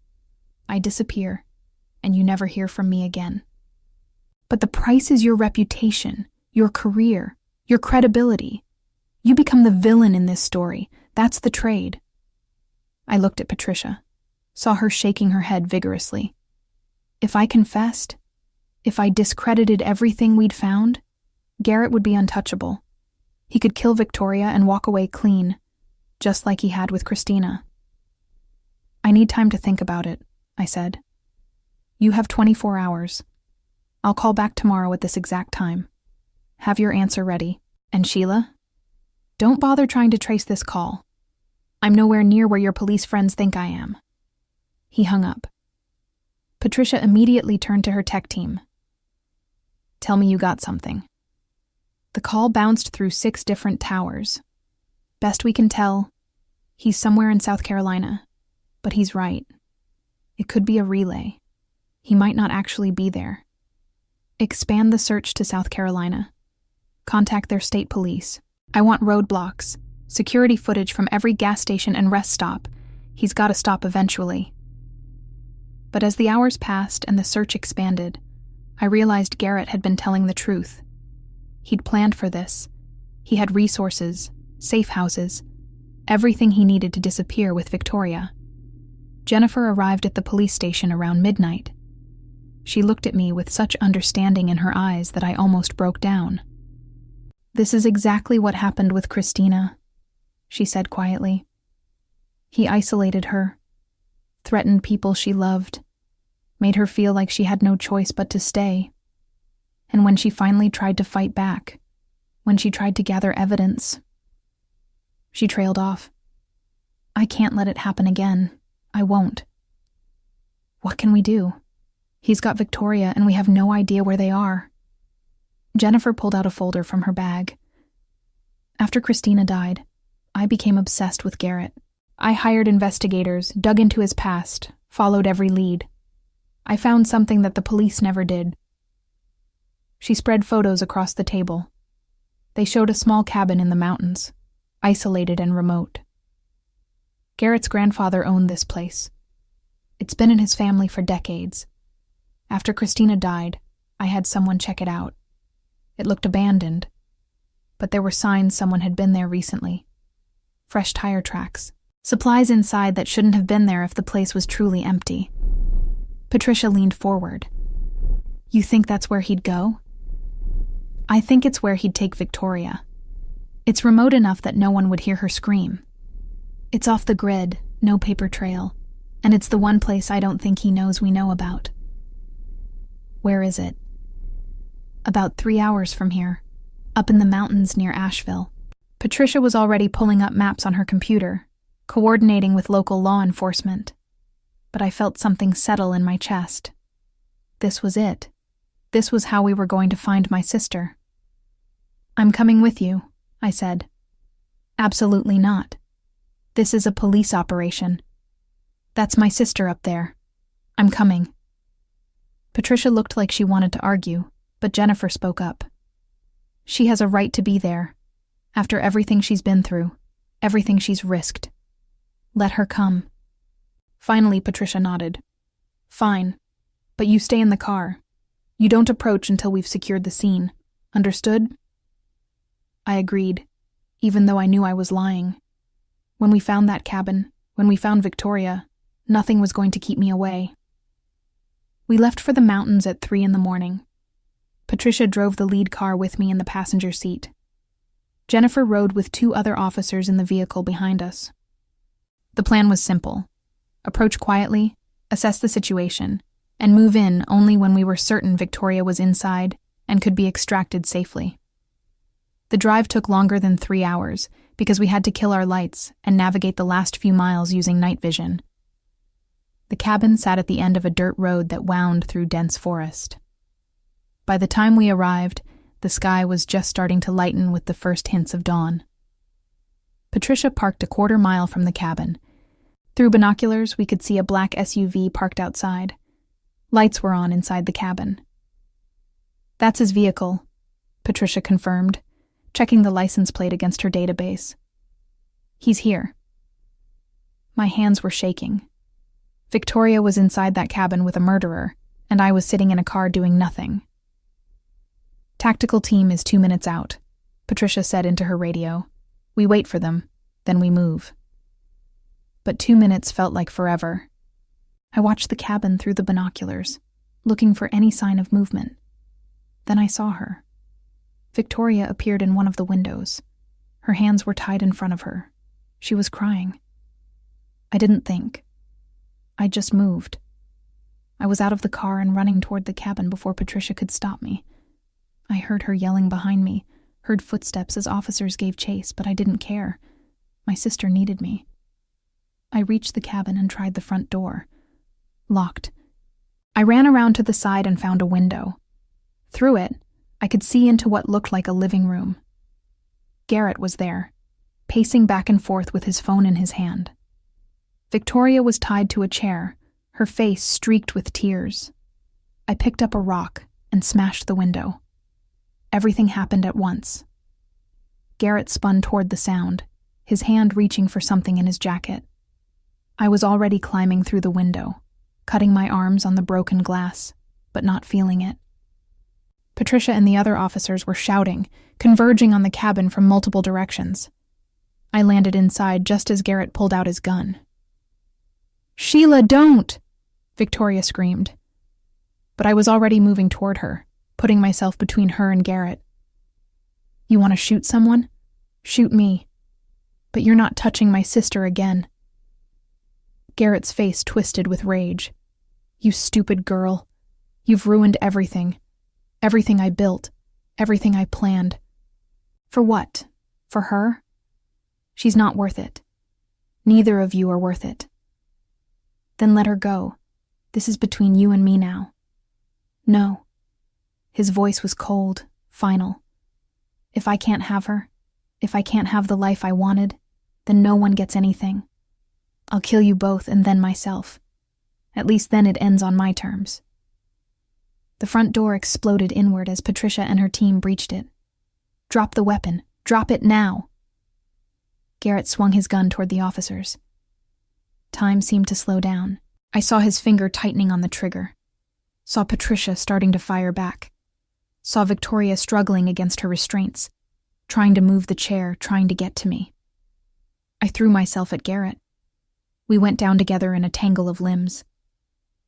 I disappear, and you never hear from me again. But the price is your reputation, your career, your credibility. You become the villain in this story. That's the trade." I looked at Patricia, saw her shaking her head vigorously. If I confessed, if I discredited everything we'd found, Garrett would be untouchable. He could kill Victoria and walk away clean, just like he had with Christina. "I need time to think about it," I said. "You have 24 hours. I'll call back tomorrow at this exact time. Have your answer ready. And Sheila, don't bother trying to trace this call. I'm nowhere near where your police friends think I am." He hung up. Patricia immediately turned to her tech team. "Tell me you got something." The call bounced through 6 different towers. Best we can tell, he's somewhere in South Carolina, but he's right. It could be a relay. He might not actually be there. Expand the search to South Carolina. Contact their state police. I want roadblocks, security footage from every gas station and rest stop. He's got to stop eventually. But as the hours passed and the search expanded, I realized Garrett had been telling the truth. He'd planned for this. He had resources, safe houses, everything he needed to disappear with Victoria. Jennifer arrived at the police station around midnight. She looked at me with such understanding in her eyes that I almost broke down. "This is exactly what happened with Christina," she said quietly. "He isolated her, threatened people she loved, made her feel like she had no choice but to stay. And when she finally tried to fight back, when she tried to gather evidence, she trailed off. I can't let it happen again. I won't." "What can we do? He's got Victoria and we have no idea where they are." Jennifer pulled out a folder from her bag. "After Christina died, I became obsessed with Garrett. I hired investigators, dug into his past, followed every lead. I found something that the police never did." She spread photos across the table. They showed a small cabin in the mountains, isolated and remote. Garrett's grandfather owned this place. It's been in his family for decades. After Christina died, I had someone check it out. It looked abandoned, but there were signs someone had been there recently. Fresh tire tracks. Supplies inside that shouldn't have been there if the place was truly empty. Patricia leaned forward. "You think that's where he'd go?" "I think it's where he'd take Victoria. It's remote enough that no one would hear her scream. It's off the grid, no paper trail, and it's the one place I don't think he knows we know about." "Where is it?" "About 3 hours from here, up in the mountains near Asheville." Patricia was already pulling up maps on her computer, coordinating with local law enforcement. But I felt something settle in my chest. This was it. This was how we were going to find my sister. "I'm coming with you," I said. "Absolutely not. This is a police operation. That's my sister up there. I'm coming." Patricia looked like she wanted to argue, but Jennifer spoke up. "She has a right to be there. After everything she's been through, everything she's risked. Let her come." Finally, Patricia nodded. "Fine, but you stay in the car. You don't approach until we've secured the scene. Understood?" I agreed, even though I knew I was lying. When we found that cabin, when we found Victoria, nothing was going to keep me away. We left for the mountains at 3 a.m. Patricia drove the lead car with me in the passenger seat. Jennifer rode with 2 other officers in the vehicle behind us. The plan was simple. Approach quietly, assess the situation, and move in only when we were certain Victoria was inside and could be extracted safely. The drive took longer than 3 hours because we had to kill our lights and navigate the last few miles using night vision. The cabin sat at the end of a dirt road that wound through dense forest. By the time we arrived, the sky was just starting to lighten with the first hints of dawn. Patricia parked a 1/4 mile from the cabin. Through binoculars, we could see a black SUV parked outside. Lights were on inside the cabin. "That's his vehicle," Patricia confirmed, checking the license plate against her database. "He's here." My hands were shaking. Victoria was inside that cabin with a murderer, and I was sitting in a car doing nothing. "Tactical team is 2 minutes out," Patricia said into her radio. "We wait for them, then we move." But 2 minutes felt like forever. I watched the cabin through the binoculars, looking for any sign of movement. Then I saw her. Victoria appeared in one of the windows. Her hands were tied in front of her. She was crying. I didn't think. I just moved. I was out of the car and running toward the cabin before Patricia could stop me. I heard her yelling behind me, heard footsteps as officers gave chase, but I didn't care. My sister needed me. I reached the cabin and tried the front door. Locked. I ran around to the side and found a window. Through it, I could see into what looked like a living room. Garrett was there, pacing back and forth with his phone in his hand. Victoria was tied to a chair, her face streaked with tears. I picked up a rock and smashed the window. Everything happened at once. Garrett spun toward the sound, his hand reaching for something in his jacket. I was already climbing through the window, cutting my arms on the broken glass, but not feeling it. Patricia and the other officers were shouting, converging on the cabin from multiple directions. I landed inside just as Garrett pulled out his gun. "Sheila, don't!" Victoria screamed. But I was already moving toward her, putting myself between her and Garrett. "You want to shoot someone? Shoot me. But you're not touching my sister again." Garrett's face twisted with rage. "You stupid girl. You've ruined everything. Everything I built. Everything I planned. For what? For her? She's not worth it. Neither of you are worth it. Then let her go. This is between you and me now." "No." His voice was cold, final. "If I can't have her, if I can't have the life I wanted, then no one gets anything. I'll kill you both and then myself. At least then it ends on my terms. The front door exploded inward as Patricia and her team breached it. "Drop the weapon. Drop it now." Garrett swung his gun toward the officers. Time seemed to slow down. I saw his finger tightening on the trigger. Saw Patricia starting to fire back. Saw Victoria struggling against her restraints, trying to move the chair, trying to get to me. I threw myself at Garrett. We went down together in a tangle of limbs.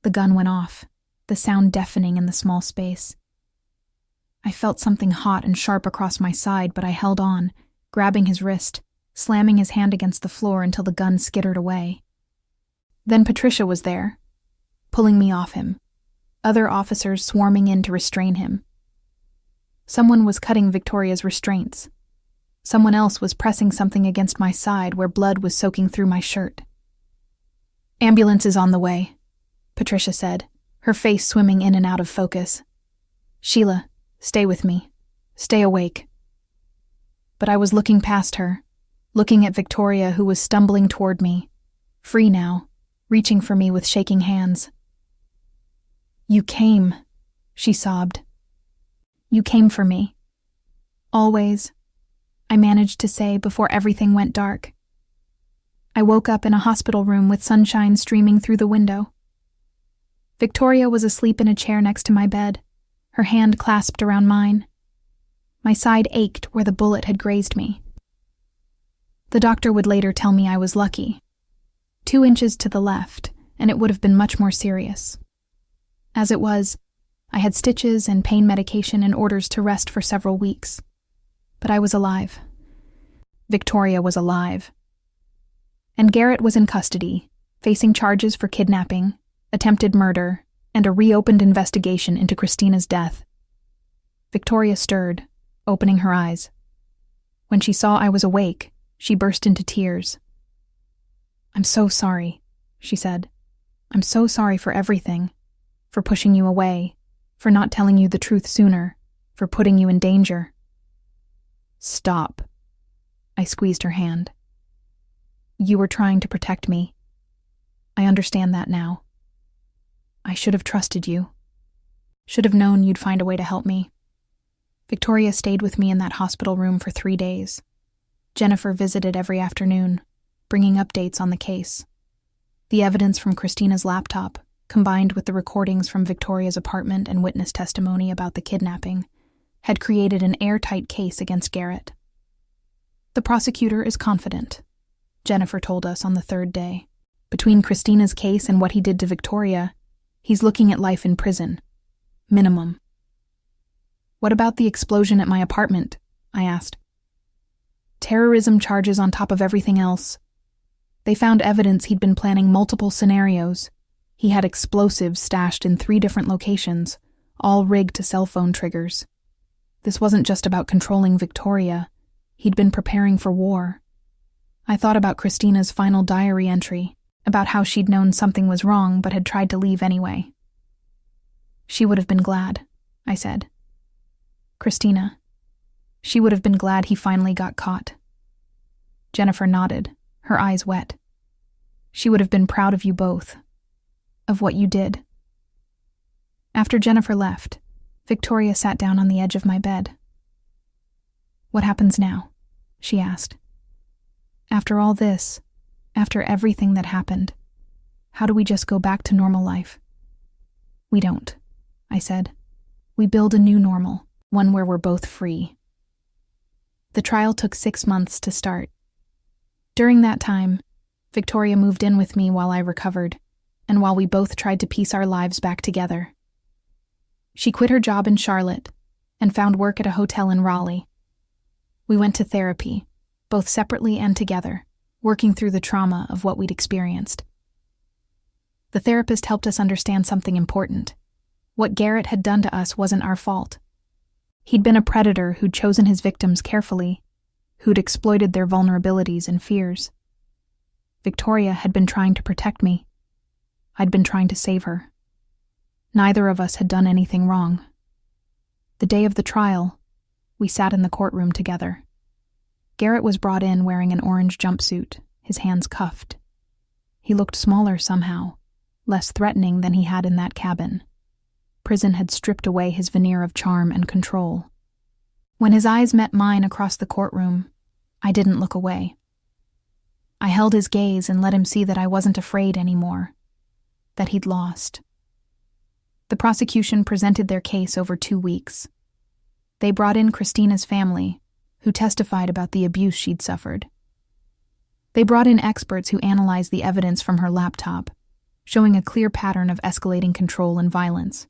The gun went off, the sound deafening in the small space. I felt something hot and sharp across my side, but I held on, grabbing his wrist, slamming his hand against the floor until the gun skittered away. Then Patricia was there, pulling me off him, other officers swarming in to restrain him. Someone was cutting Victoria's restraints. Someone else was pressing something against my side where blood was soaking through my shirt. "Ambulance is on the way," Patricia said, her face swimming in and out of focus. "Sheila, stay with me. Stay awake." But I was looking past her, looking at Victoria, who was stumbling toward me, free now, reaching for me with shaking hands. "You came," she sobbed. "You came for me. Always," I managed to say before everything went dark. I woke up in a hospital room with sunshine streaming through the window. Victoria was asleep in a chair next to my bed, her hand clasped around mine. My side ached where the bullet had grazed me. The doctor would later tell me I was lucky. 2 inches to the left, and it would have been much more serious. As it was, I had stitches and pain medication and orders to rest for several weeks. But I was alive. Victoria was alive. And Garrett was in custody, facing charges for kidnapping, attempted murder, and a reopened investigation into Christina's death. Victoria stirred, opening her eyes. When she saw I was awake, she burst into tears. "I'm so sorry," she said. "I'm so sorry for everything, for pushing you away, for not telling you the truth sooner, for putting you in danger." "Stop." I squeezed her hand. "You were trying to protect me. I understand that now. I should have trusted you. Should have known you'd find a way to help me." Victoria stayed with me in that hospital room for 3 days. Jennifer visited every afternoon, bringing updates on the case. The evidence from Christina's laptop, combined with the recordings from Victoria's apartment and witness testimony about the kidnapping, had created an airtight case against Garrett. "The prosecutor is confident," Jennifer told us on the 3rd day. "Between Christina's case and what he did to Victoria, he's looking at life in prison. Minimum." "What about the explosion at my apartment?" I asked. "Terrorism charges on top of everything else. They found evidence he'd been planning multiple scenarios. He had explosives stashed in 3 different locations, all rigged to cell phone triggers. This wasn't just about controlling Victoria. He'd been preparing for war. I thought about Christina's final diary entry, about how she'd known something was wrong but had tried to leave anyway. "She would have been glad," I said. "Christina. She would have been glad he finally got caught." Jennifer nodded, her eyes wet. "She would have been proud of you both, of what you did." After Jennifer left, Victoria sat down on the edge of my bed. "What happens now?" she asked. "After all this, after everything that happened, how do we just go back to normal life?" "We don't," I said. "We build a new normal, one where we're both free." The trial took 6 months to start. During that time, Victoria moved in with me while I recovered, and while we both tried to piece our lives back together. She quit her job in Charlotte and found work at a hotel in Raleigh. We went to therapy, both separately and together, working through the trauma of what we'd experienced. The therapist helped us understand something important. What Garrett had done to us wasn't our fault. He'd been a predator who'd chosen his victims carefully, who'd exploited their vulnerabilities and fears. Victoria had been trying to protect me. I'd been trying to save her. Neither of us had done anything wrong. The day of the trial, we sat in the courtroom together. Garrett was brought in wearing an orange jumpsuit, his hands cuffed. He looked smaller somehow, less threatening than he had in that cabin. Prison had stripped away his veneer of charm and control. When his eyes met mine across the courtroom, I didn't look away. I held his gaze and let him see that I wasn't afraid anymore, that he'd lost. The prosecution presented their case over 2 weeks. They brought in Christina's family, who testified about the abuse she'd suffered. They brought in experts who analyzed the evidence from her laptop, showing a clear pattern of escalating control and violence.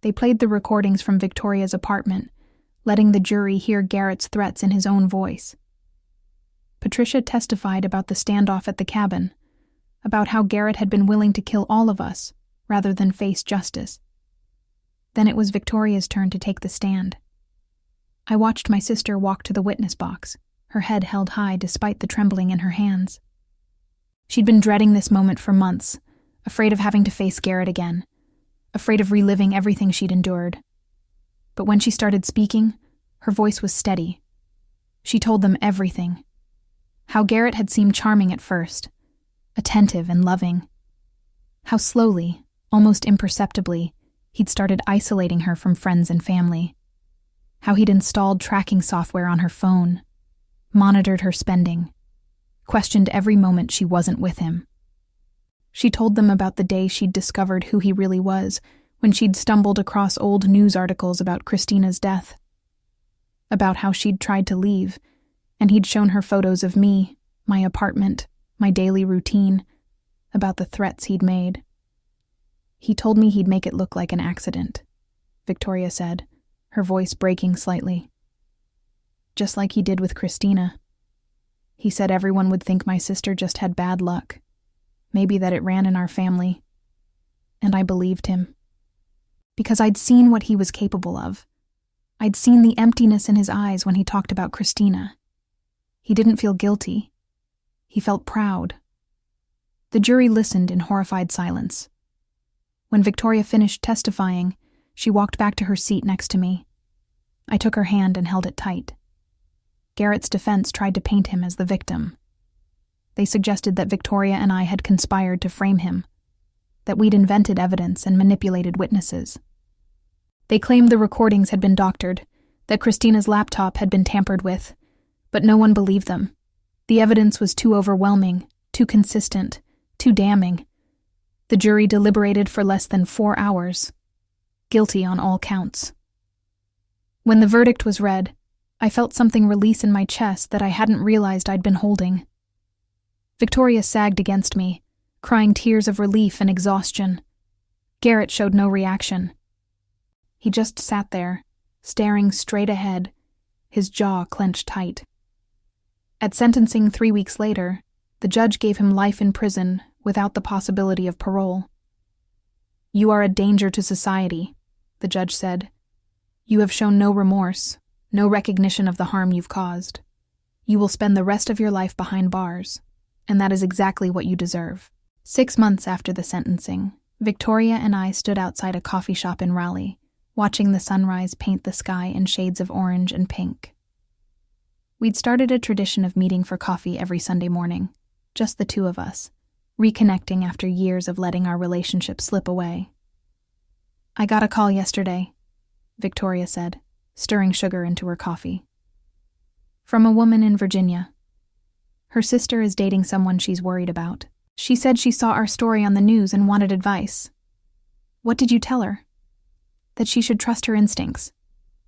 They played the recordings from Victoria's apartment, letting the jury hear Garrett's threats in his own voice. Patricia testified about the standoff at the cabin, about how Garrett had been willing to kill all of us rather than face justice. Then it was Victoria's turn to take the stand. I watched my sister walk to the witness box, her head held high despite the trembling in her hands. She'd been dreading this moment for months, afraid of having to face Garrett again, afraid of reliving everything she'd endured. But when she started speaking, her voice was steady. She told them everything. How Garrett had seemed charming at first, attentive and loving. How slowly, almost imperceptibly, he'd started isolating her from friends and family. How he'd installed tracking software on her phone, monitored her spending, questioned every moment she wasn't with him. She told them about the day she'd discovered who he really was, when she'd stumbled across old news articles about Christina's death. About how she'd tried to leave, and he'd shown her photos of me, my apartment, my daily routine, about the threats he'd made. He told me he'd make it look like an accident, Victoria said, her voice breaking slightly. Just like he did with Christina. He said everyone would think my sister just had bad luck, maybe that it ran in our family. And I believed him. Because I'd seen what he was capable of. I'd seen the emptiness in his eyes when he talked about Christina. He didn't feel guilty. He felt proud. The jury listened in horrified silence. When Victoria finished testifying, she walked back to her seat next to me. I took her hand and held it tight. Garrett's defense tried to paint him as the victim. They suggested that Victoria and I had conspired to frame him, that we'd invented evidence and manipulated witnesses. They claimed the recordings had been doctored, that Christina's laptop had been tampered with, but no one believed them. The evidence was too overwhelming, too consistent, too damning. The jury deliberated for less than 4 hours. Guilty on all counts. When the verdict was read, I felt something release in my chest that I hadn't realized I'd been holding. Victoria sagged against me, crying tears of relief and exhaustion. Garrett showed no reaction. He just sat there, staring straight ahead, his jaw clenched tight. At sentencing 3 weeks later, the judge gave him life in prison without the possibility of parole. "You are a danger to society," the judge said. "You have shown no remorse, no recognition of the harm you've caused. You will spend the rest of your life behind bars, and that is exactly what you deserve." 6 months after the sentencing, Victoria and I stood outside a coffee shop in Raleigh, watching the sunrise paint the sky in shades of orange and pink. We'd started a tradition of meeting for coffee every Sunday morning, just the two of us, reconnecting after years of letting our relationship slip away. "I got a call yesterday," Victoria said, stirring sugar into her coffee. "From a woman in Virginia. Her sister is dating someone she's worried about. She said she saw our story on the news and wanted advice." "What did you tell her?" "That she should trust her instincts.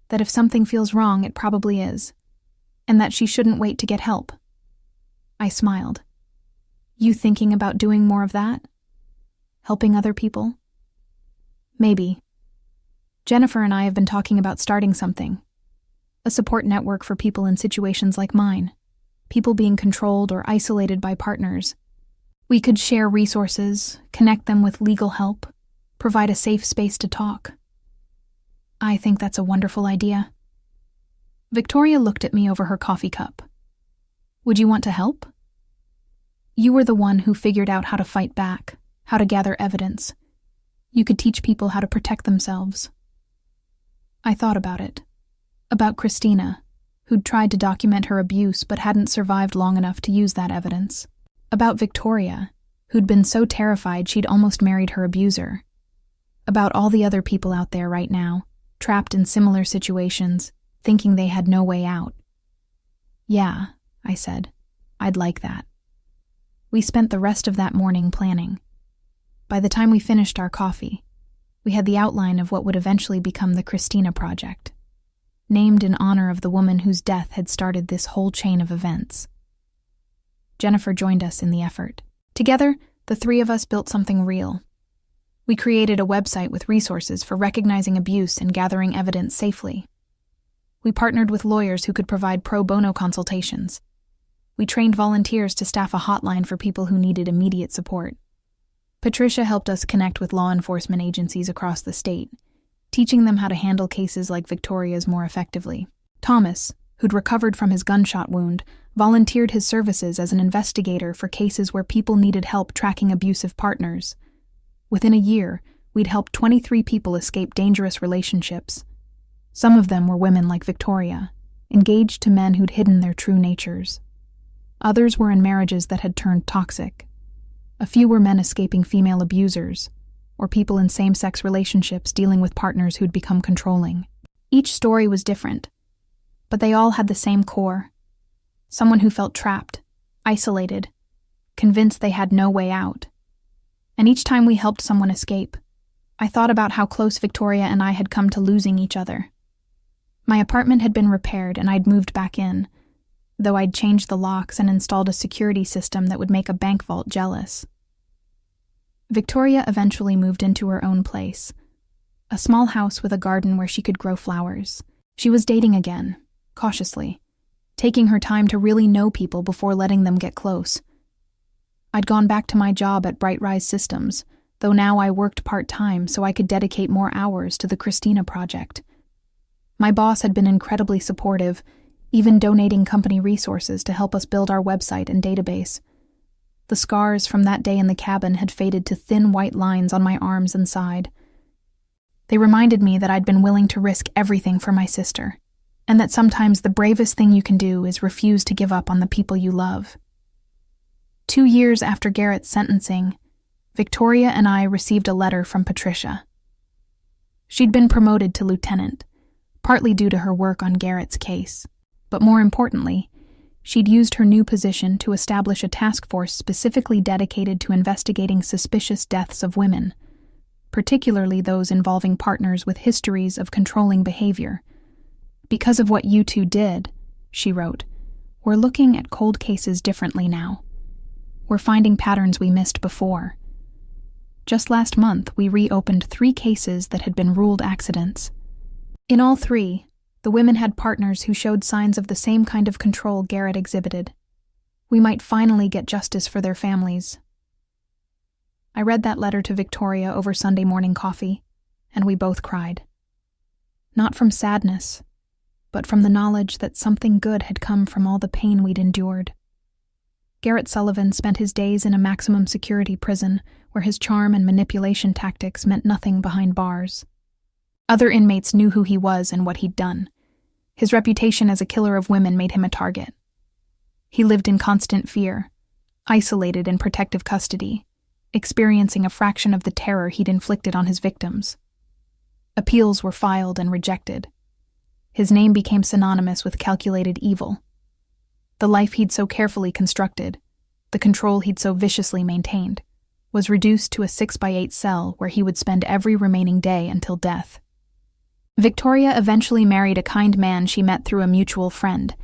That if something feels wrong, it probably is. And that she shouldn't wait to get help." I smiled. "You thinking about doing more of that? Helping other people?" "Maybe. Jennifer and I have been talking about starting something. A support network for people in situations like mine. People being controlled or isolated by partners. We could share resources, connect them with legal help, provide a safe space to talk." "I think that's a wonderful idea." Victoria looked at me over her coffee cup. "Would you want to help? You were the one who figured out how to fight back, how to gather evidence. You could teach people how to protect themselves." I thought about it. About Christina, who'd tried to document her abuse but hadn't survived long enough to use that evidence. About Victoria, who'd been so terrified she'd almost married her abuser. About all the other people out there right now, trapped in similar situations, thinking they had no way out. "Yeah," I said, "I'd like that." We spent the rest of that morning planning. By the time we finished our coffee, we had the outline of what would eventually become the Christina Project, named in honor of the woman whose death had started this whole chain of events. Jennifer joined us in the effort. Together, the three of us built something real. We created a website with resources for recognizing abuse and gathering evidence safely. We partnered with lawyers who could provide pro bono consultations. We trained volunteers to staff a hotline for people who needed immediate support. Patricia helped us connect with law enforcement agencies across the state, teaching them how to handle cases like Victoria's more effectively. Thomas, who'd recovered from his gunshot wound, volunteered his services as an investigator for cases where people needed help tracking abusive partners. Within a year, we'd helped 23 people escape dangerous relationships. Some of them were women like Victoria, engaged to men who'd hidden their true natures. Others were in marriages that had turned toxic. A few were men escaping female abusers, or people in same-sex relationships dealing with partners who'd become controlling. Each story was different, but they all had the same core. Someone who felt trapped, isolated, convinced they had no way out. And each time we helped someone escape, I thought about how close Victoria and I had come to losing each other. My apartment had been repaired and I'd moved back in, though I'd changed the locks and installed a security system that would make a bank vault jealous. Victoria eventually moved into her own place, a small house with a garden where she could grow flowers. She was dating again, cautiously, taking her time to really know people before letting them get close. I'd gone back to my job at Bright Rise Systems, though now I worked part-time so I could dedicate more hours to the Christina Project. My boss had been incredibly supportive, even donating company resources to help us build our website and database. The scars from that day in the cabin had faded to thin white lines on my arms and side. They reminded me that I'd been willing to risk everything for my sister, and that sometimes the bravest thing you can do is refuse to give up on the people you love. 2 years after Garrett's sentencing, Victoria and I received a letter from Patricia. She'd been promoted to lieutenant, partly due to her work on Garrett's case. But more importantly, she'd used her new position to establish a task force specifically dedicated to investigating suspicious deaths of women, particularly those involving partners with histories of controlling behavior. "Because of what you two did," she wrote, "we're looking at cold cases differently now. We're finding patterns we missed before. Just last month, we reopened 3 cases that had been ruled accidents. In all 3, the women had partners who showed signs of the same kind of control Garrett exhibited. We might finally get justice for their families." I read that letter to Victoria over Sunday morning coffee, and we both cried. Not from sadness, but from the knowledge that something good had come from all the pain we'd endured. Garrett Sullivan spent his days in a maximum security prison where his charm and manipulation tactics meant nothing behind bars. Other inmates knew who he was and what he'd done. His reputation as a killer of women made him a target. He lived in constant fear, isolated in protective custody, experiencing a fraction of the terror he'd inflicted on his victims. Appeals were filed and rejected. His name became synonymous with calculated evil. The life he'd so carefully constructed, the control he'd so viciously maintained, was reduced to a 6x8 cell where he would spend every remaining day until death. Victoria eventually married a kind man she met through a mutual friend,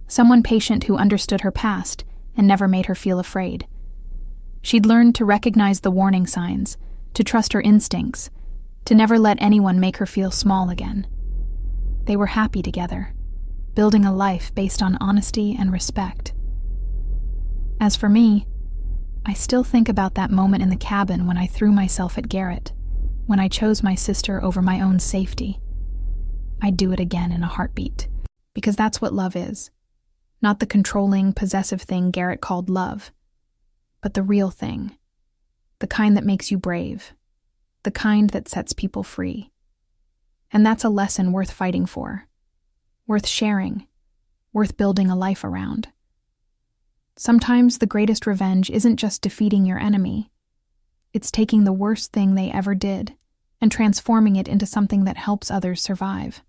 someone patient who understood her past and never made her feel afraid. She'd learned to recognize the warning signs, to trust her instincts, to never let anyone make her feel small again. They were happy together, building a life based on honesty and respect. As for me, I still think about that moment in the cabin when I threw myself at Garrett, when I chose my sister over my own safety. I'd do it again in a heartbeat, because that's what love is. Not the controlling, possessive thing Garrett called love, but the real thing, the kind that makes you brave, the kind that sets people free. And that's a lesson worth fighting for, worth sharing, worth building a life around. Sometimes the greatest revenge isn't just defeating your enemy. It's taking the worst thing they ever did and transforming it into something that helps others survive.